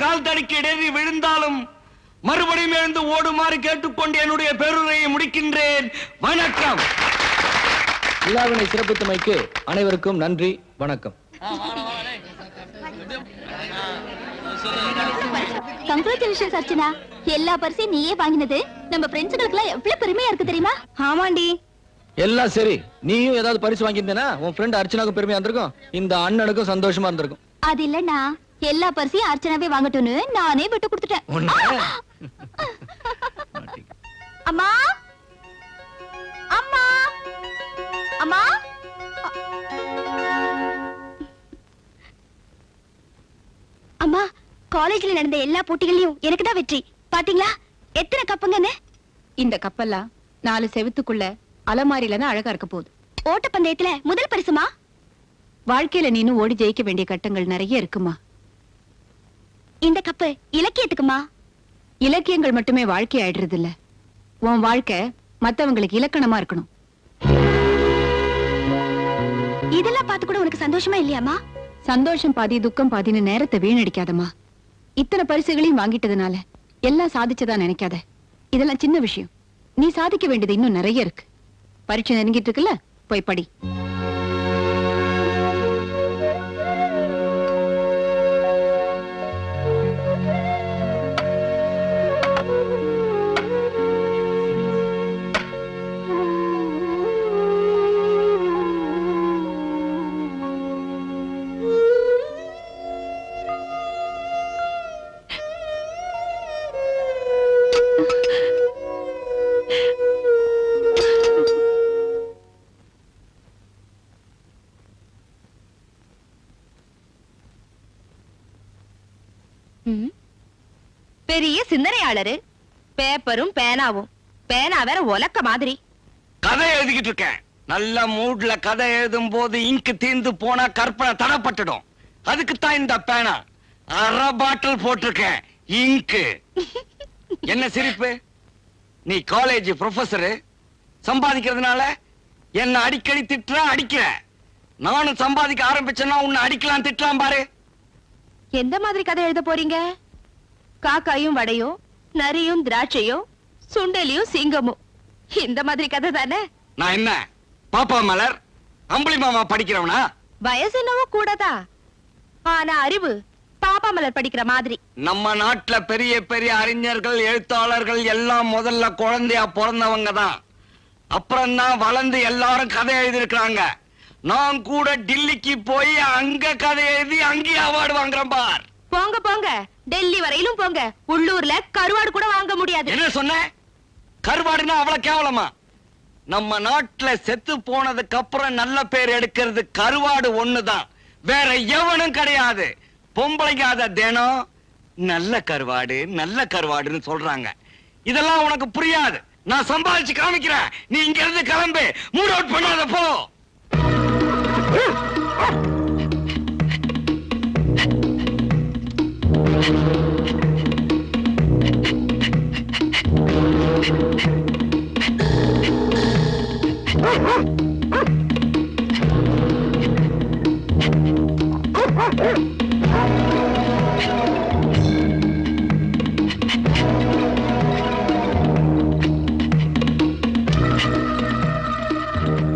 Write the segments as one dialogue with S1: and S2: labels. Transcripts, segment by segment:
S1: கால் தடுக்கி இடறி விழுந்தாலும் மறுபடியும் எழுந்து ஓடுமாறு கேட்டுக்கொண்டு என்னுடைய பேருரையை முடிக்கின்றேன். வணக்கம்.
S2: விழாவினை சிறப்பித்தமைக்கு அனைவருக்கும் நன்றி. வணக்கம்.
S3: கங்க்ராச்சுலேஷன்ஸ் அர்ச்சனா. எல்லா பரிசையும் நீயே வாங்கினது நம்ம ஃப்ரெண்ட்ஸ்களுக்கு எவ்வளவு பெருமையா இருக்கு தெரியுமா? ஆமாண்டி.
S2: எல்லாம் சரி, நீயும் ஏதாவது பரிசு வாங்கியிருந்தேனா உன் ஃப்ரெண்ட் அர்ச்சனாவுக்கு பெருமையா இருந்திருக்கும், இந்த அண்ணனுக்கும் சந்தோஷமா இருந்திருக்கும்.
S3: அது இல்லன்னா எல்லா பரிசையும் அர்ச்சனாவே வாங்கட்டும்னு நானே விட்டு கொடுத்துட்டேன். அம்மா அம்மா அம்மா அம்மா, காலேஜ்ல நடந்த எல்லா போட்டிகளையும் எனக்கு தான் வெற்றி. பாத்தீங்களா எத்தனை கப்புங்கன்னு?
S4: இந்த கப்பெல்லாம் 4 செவுத்துக்குள்ள அலமாரியில அழகா இருக்க போகுது.
S3: ஓட்டப்பந்தயத்துல முதல் பரிசுமா?
S4: வாழ்க்கையில நீனும் ஓடி ஜெயிக்க வேண்டிய கட்டங்கள் நிறைய இருக்குமா.
S3: இந்த கப்பு இலக்கியத்துக்குமா?
S4: இலக்கியங்கள் மட்டுமே வாழ்க்கை ஆயிடுறது இல்ல, உன் வாழ்க்கை மத்தவங்களுக்கு இலக்கணமா இருக்கணும்.
S3: இதெல்லாம் பார்த்து கூட உனக்கு சந்தோஷமா இல்லையாமா?
S4: சந்தோஷம் பாதி துக்கம் பாதின்னு நேரத்தை வீணடிக்காதமா. இத்தனை பரிசுகளையும் வாங்கிட்டதுனால எல்லாம் சாதிச்சதா நினைக்காத. இதெல்லாம் சின்ன விஷயம். நீ சாதிக்க வேண்டியது இன்னும் நிறைய இருக்கு. பரீட்சை நெருங்கிட்டு இருக்குல்ல, போய் படி.
S3: பெரிய சிந்தனையாளரு, பேப்பரும் பேனாவும். பேனா வேற ஒலக்க மாதிரி.
S1: கதை எழுதிக்கிட்டு இருக்கேன். நல்ல மூட்ல கதை எழுதும் போது இங்கு தீர்ந்து போனா கற்பனை தடப்பட்டுடும். அதுக்குத்தான் இந்த பேனா. 1/2 பாட்டில் போட்டிருக்கேன் இங்கு. என்ன சிரிப்பு? நீ காலேஜ் ப்ரொஃபசரு, சம்பாதிக்கிறதுனால என்ன அடிக்கடி திட்டுற, அடிக்கிற. நானும் சம்பாதிக்க ஆரம்பிச்சேன்னா உன்னை அடிக்கலாம் திட்டலாம் பாரு.
S3: எந்த மாதிரி கதை எழுத போறீங்க? காக்காயும் வடையும், நரியும் திராட்சையும், சுண்டலியும் சிங்கமும், இந்த மாதிரி கதை தானே?
S1: நான் என்ன பாப்பா மலர், அம்புலி மாமா படிக்கிறவனா?
S3: வயசு என்னவோ கூடதா, ஆனா அறிவு பாப்பா மலர் படிக்கிற மாதிரி.
S1: நம்ம நாட்டுல பெரிய பெரிய அறிஞர்கள், எழுத்தாளர்கள் எல்லாம் முதல்ல குழந்தையா பிறந்தவங்க தான். அப்புறம் தான் வளர்ந்து எல்லாரும் கதை எழுதிருக்கிறாங்க. நான் கூட டில்லிக்கு போய் அங்க கதை எழுதி அங்கே அவார்டு வாங்குறேன் பார்.
S3: போங்க போங்க, டெல்லி வரையிலும் போங்க. உள்ளூர்ல கருவாடு கூட வாங்க முடியாது.
S1: என்ன சொன்ன? கருவாடுனா அவ்வளவு கேவலமா? நம்ம நாட்டுல செத்து போனதுக்கு அப்புறம் நல்ல பேர் எடுக்கிறது கருவாடு ஒண்ணுதான், வேற எவனும் கிடையாது. பொம்பளைங்க அத தினம் நல்ல கருவாடு நல்ல கருவாடுன்னு சொல்றாங்க. இதெல்லாம் உனக்கு புரியாது. நான் சம்பாதிச்சு காமிக்கிறேன். நீ இங்க இருந்து கிளம்பு. மூட் அவுட் பண்ணாத போ.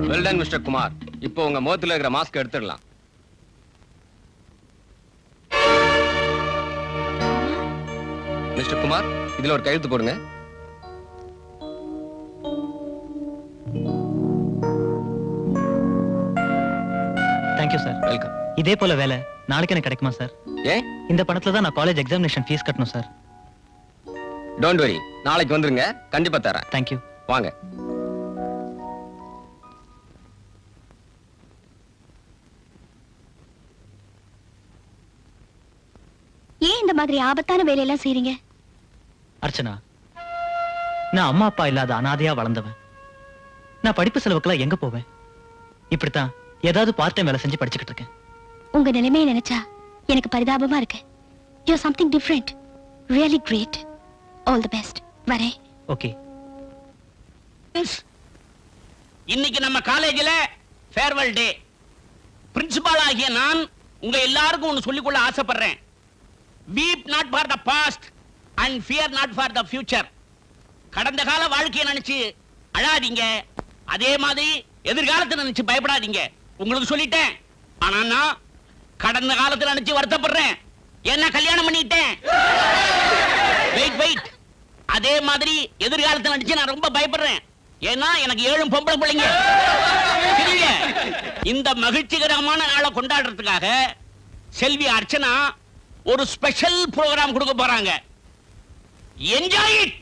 S5: Well done mister Kumar. இப்போ உங்க முகத்துல இருக்கிற மாஸ்க் எடுத்துடலாம். மிஸ்டர் குமார், இதுல ஒரு கையெழுத்து போடுங்க.
S6: Thank you sir.
S5: வெல்கம்.
S6: இதே போல வேலை நாளைக்கு எனக்கு கிடைக்குமா சார்?
S5: ஏன்?
S6: இந்த பணத்துல தான் நான் காலேஜ் எக்ஸாமினேஷன் ஃபீஸ் கட்டணும் சார்.
S5: டோன்ட் வரி, நாளைக்கு வந்துருங்க, கண்டிப்பா தரேன்.
S6: தேங்க்யூ.
S5: வாங்க.
S3: ஏன் இந்த மாதிரி ஆபத்தான வேலையெல்லாம் செய்றீங்க?
S6: அர்ச்சனா, நான் அம்மா அப்பா இல்லாத அனாதையா வளர்ந்தவன். நான் படிப்பு செலவுக்கெல்லாம் எங்க போவேன்? இப்படித்தான் ஏதாவது பார்ட் டைம் வேலை செஞ்சு படிச்சுக்கிட்டு இருக்கேன்.
S3: உங்க நிலைமையை நினைச்சா எனக்கு பரிதாபமா இருக்கு. You're something different. Really great. All the best. வரேன்.
S6: ஓகே.
S7: இன்னைக்கு நம்ம காலேஜில் ஃபேர்வெல் டே. பிரின்சிபால் ஆகிய நான் உங்க எல்லாருக்கும் ஒன்று சொல்லிக்கொள்ள ஆசைப்படுறேன். weep not for the past and fear not for the future. கடந்த கால வாழ்க்கையை நினைச்சு அழாதீங்க, அதே மாதிரி எதிர்காலத்தை நினைச்சு பயப்படாதீங்க. உங்களுக்கு சொல்லிட்டேன். ஆனா நான் கடந்த காலத்தை நினைச்சு வருத்தப்படுறேன். என்ன கல்யாணம் பண்ணிட்டேன். வெயிட் வெயிட், அதே மாதிரி எதிர்காலத்தை நினைச்சு நான் ரொம்ப பயப்படுறேன். ஏன்னா எனக்கு 7 பொம்பளை பிள்ளைங்க. சரிங்க? இந்த மகிழ்ச்சிகரமான நாளை கொண்டாடுறதுக்காக செல்வி அர்ச்சனா ஒரு ஸ்பெஷல் ப்ரோகிராம் கொடுக்க போறாங்க. Enjoy it.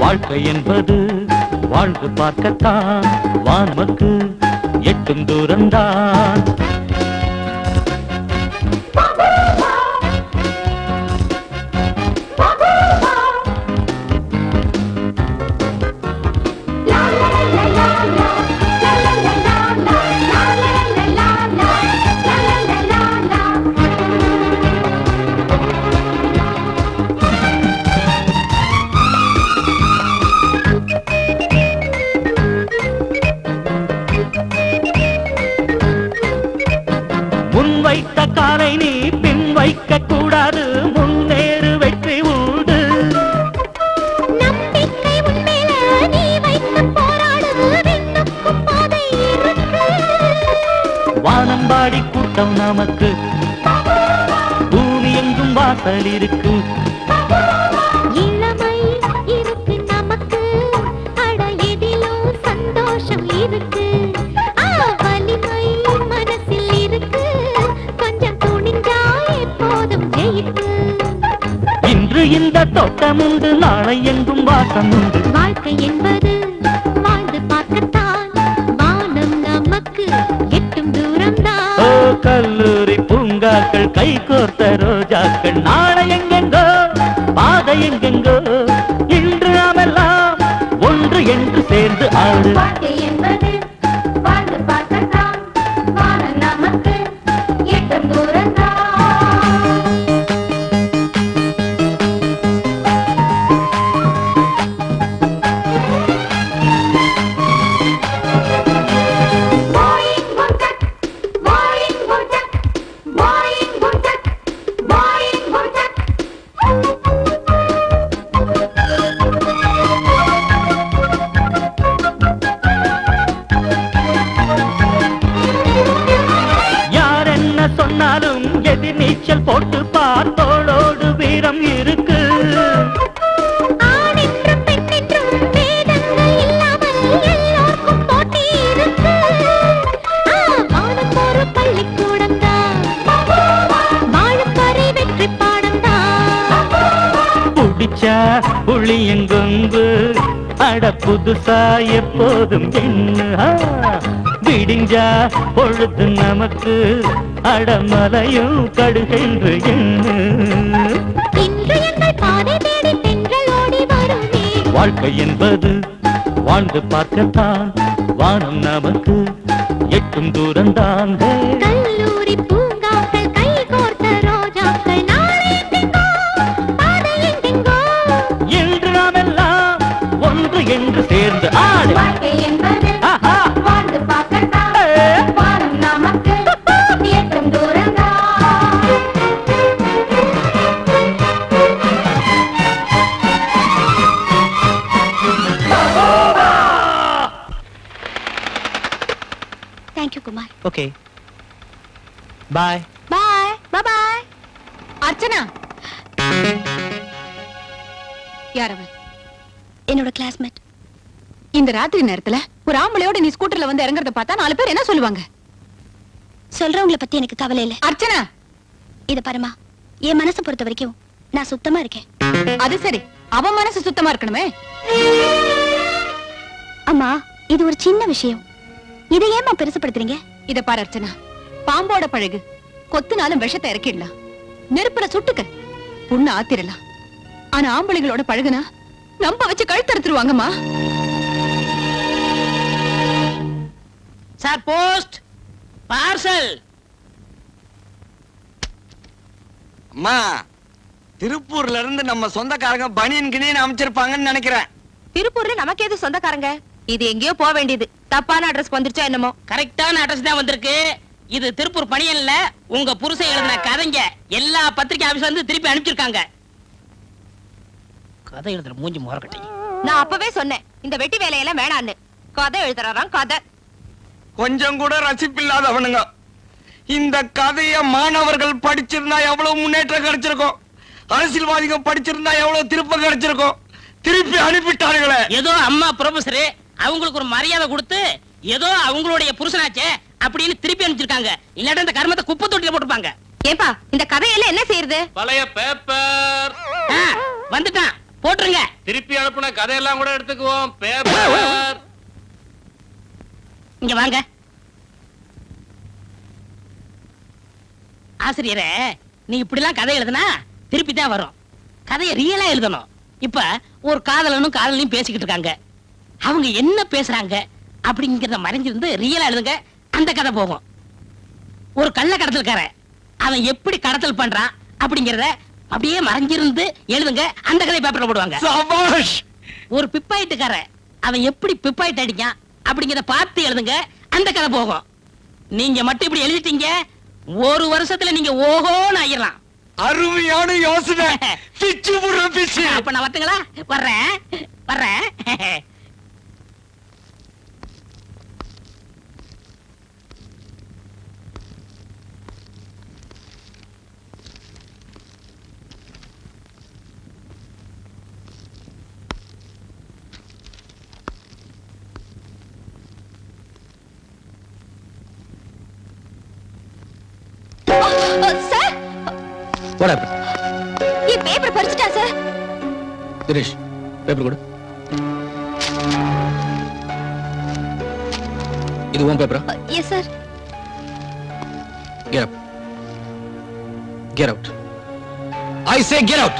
S6: வாழ்க்கை என்பது வாழ்ந்து பார்க்கத்தான், வானமக்கு எட்டும் தூரம்தான். வைத்த காலை நீ பின் வைக்க கூடாது, முன்னேறு வெற்றி உண்டு.
S8: நம்பிக்கை உன்மேல நீ வைத்து போராடு, விண்ணுக்கும் பாதை இருக்கு.
S6: வானம்பாடி கூட்டம் நமக்கு, பூமி எங்கும் வாசல் இருக்கு.
S8: இளமை இருக்கு நமக்கு, அட எதிலும் சந்தோஷம் இருக்கு. வலிமை மனசில் இருக்கு, கொஞ்சம் துணிஞ்சா எப்போதும் ஜெயிக்கு.
S6: இன்று இந்த தோட்டம் உண்டு, நாளை எங்கும் வாசம் உண்டு.
S8: வாழ்க்கை என்பது வாழ்ந்து பார்க்கத்தான், வானம் நமக்கு எட்டும் தூரம்தான்.
S6: ஓ கல்லூரி பூங்காக்கள், கை கோர்த்த ரோஜாக்கள், நாளை எங்கெங்கோ பாதை எங்கெங்கோ. இன்று நாமெல்லாம் ஒன்று என்று சேர்ந்து ஆடு.
S8: வாழ்க்கை என்பது வாழ்ந்து பார்க்கத்தான், வானம் நமக்கு எட்டும் தூரம்தான்.
S6: சொன்னாலும் எதிர் நீச்சல் போட்டு பார்த்தோளோடு வீரம் இருக்கு.
S8: ஆணென்றும் பெண்ணென்றும் வேதங்கள் இல்லாமல் எல்லோருக்கும் போட்டி இருக்கு. வானம் ஒரு பள்ளிக்கூடம் தான், வாழும் வரை வெற்றி பாடம் தான்.
S6: புடிச்சா புளியங்கொம்பு, அட புதுசா எப்போதும் எண்ணு. விடிஞ்சா பொழுது நமக்கு, அடமலையும் கடுகென்று எண்ணு.
S8: இன்று எங்கள் பாதை தேடி தென்றல் ஓடி வருமே.
S6: வாழ்க்கை என்பது வாழ்ந்து பார்க்கத்தான், வானம் நமக்கு எட்டும் தூரம்தான்.
S8: கல்லூரி பூங்காக்கள், கை கோர்த்த ரோஜாக்கள், நாளை எங்கெங்கோ பாதை எங்கெங்கோ.
S6: இன்று நாமெல்லாம் ஒன்று என்று சேர்ந்து ஆடு.
S8: வாழ்க்கை என்பது
S6: ஆஹா.
S8: வாழ்ந்து பார்க்கத்தான், வானம் நமக்கு எட்டும் தூரம்தான்.
S3: Thank you Kumar.
S6: Okay bye.
S3: Bye bye.
S4: Archana, யார் அவன்?
S3: என்னோட கிளாஸ்மேட்.
S4: இந்த ராத்திரி நேரத்துல ஒரு ஆம்பளையோட நீ ஸ்கூட்டர்ல வந்து இறங்குறத பார்த்தா 4 பேர் என்ன சொல்லுவாங்க?
S8: சொல்றவங்கள பத்தி எனக்கு கவலை இல்ல.
S4: அர்ச்சனா,
S8: இத பாருமா, என் மனசை பொறுத்த வரைக்கும் நான் சுத்தமா இருக்கேன்.
S4: அது சரி, அவன் மனசு சுத்தமா இருக்கணுமே.
S8: அம்மா, இது ஒரு சின்ன விஷயம். இதை ஏம்மா பெருசுப்படுத்துறீங்க?
S4: இத பாரு அர்ச்சனா, பாம்போட பழகு, கொத்துனாலும் விஷத்தை இறக்கிடலாம், நெருப்புல சுட்டுக்க புண்ணு ஆத்திரலாம். ஆனா ஆம்பளைங்களோட பழகுனா நம்ப வச்சு கழுத்தறுத்துருவாங்கம்மா.
S7: Sir, post parcel.
S1: அம்மா, திருப்பூர்ல இருந்து நம்ம சொந்தக்காரங்க பனியன் கிணியன் அமைச்சிருப்பாங்கன்னு நினைக்கிறேன்.
S3: திருப்பூர்ல நமக்கு எது சொந்தக்காரங்க? இது எங்கேயோ போக வேண்டியது. தப்பான அட்ரஸ் வந்துருச்சா என்னமோ?
S7: கரெக்டான அட்ரஸ் தான் வந்திருக்கு. இது திருப்பூர் பணியல்ல உங்க புருஷன் எழுதின கதைங்க எல்லா பத்திரிகை ஆபீஸ்ல இருந்து திருப்பி அனுப்பிச்சிருக்காங்க. கதை எழுதுற மூஞ்சி மோரக்கட்டை.
S3: நான் அப்பவே சொன்னேன் இந்த வெட்டி வேலையெல்லாம் வேணான்னு. கதை எழுதுறாராம் கதை.
S1: கொஞ்சம் கூட ரசிப்பில்லாதவனுங்க. இந்த கதைய மாணவர்கள் படிச்சிருந்தா எவ்வளவு முன்னேற்றம் கிடைச்சிருக்கும், அரசியல்வாதிகள் படிச்சிருந்தா எவ்வளவு திருப்பம் கிடைச்சிருக்கும். திருப்பி அனுப்பிட்டார்களே.
S7: ஏதோ அம்மா ப்ரொஃபசர் அவங்களுக்கு ஒரு மரியாதை கொடுத்து ஏதோ அவங்களுடைய புருஷனாச்சே அப்படின்னு திருப்பி அனுப்பிச்சிருக்காங்க. இல்லாட்ட இந்த கர்மத்தை குப்பை தொட்டில போட்டுப்பாங்க.
S3: ஏப்பா, இந்த கதையெல்லாம் என்ன செய்யறது?
S5: பழைய பேப்பர்
S7: வந்துட்டான், போட்டுருங்க.
S5: திருப்பி அனுப்புன கதையெல்லாம் கூட எடுத்துக்குவோம். பேப்பர்
S7: இங்க வாங்க. ஆசிரியரே, நீ இப்படிலாம் கதை எழுதுனா திருப்பி தான் வரும். கதையை ரியலா எழுதணும். இப்ப ஒரு காதலனும் காதலையும் பேசிக்கிட்டு இருக்காங்க. அவங்க என்ன பேசுறாங்க அப்படிங்கறத மறைஞ்சிருந்து ரியலா எழுதுங்க, அந்த கதை போகும். ஒரு கள்ள கடத்தல்கார அவன் எப்படி கடத்தல் பண்றான் அப்படிங்கறத அப்படியே மறைஞ்சிருந்து எழுதுங்க, அந்த கதை பேப்பர்ல போடுவாங்க.
S1: சபாஷ்.
S7: ஒரு பிப்பாயிட்டுக்கார அவன் எப்படி பிப்பாயிட்டு அடிக்கான் அப்படிங்கறத பார்த்து எழுதுங்க, அந்த கதை போகும். நீங்க மட்டும் இப்படி எழுதிட்டீங்க, ஒரு வருஷத்துல நீங்க ஓஹோன்னு ஆயிரலாம்.
S1: அருமையான யோசனை. பிச்சு புடுற பிச்சு.
S7: அப்ப நான் வரட்டுங்களா? வர்றேன் வர்றேன்.
S3: Sir,
S2: What happened?
S3: என் பேப்பர் பறிச்சுட்டா சார்.
S2: தினேஷ், பேப்பர் கொடு. இது உன் பேப்பரா?
S3: Yes sir.
S2: Get up. Get out. I say get out.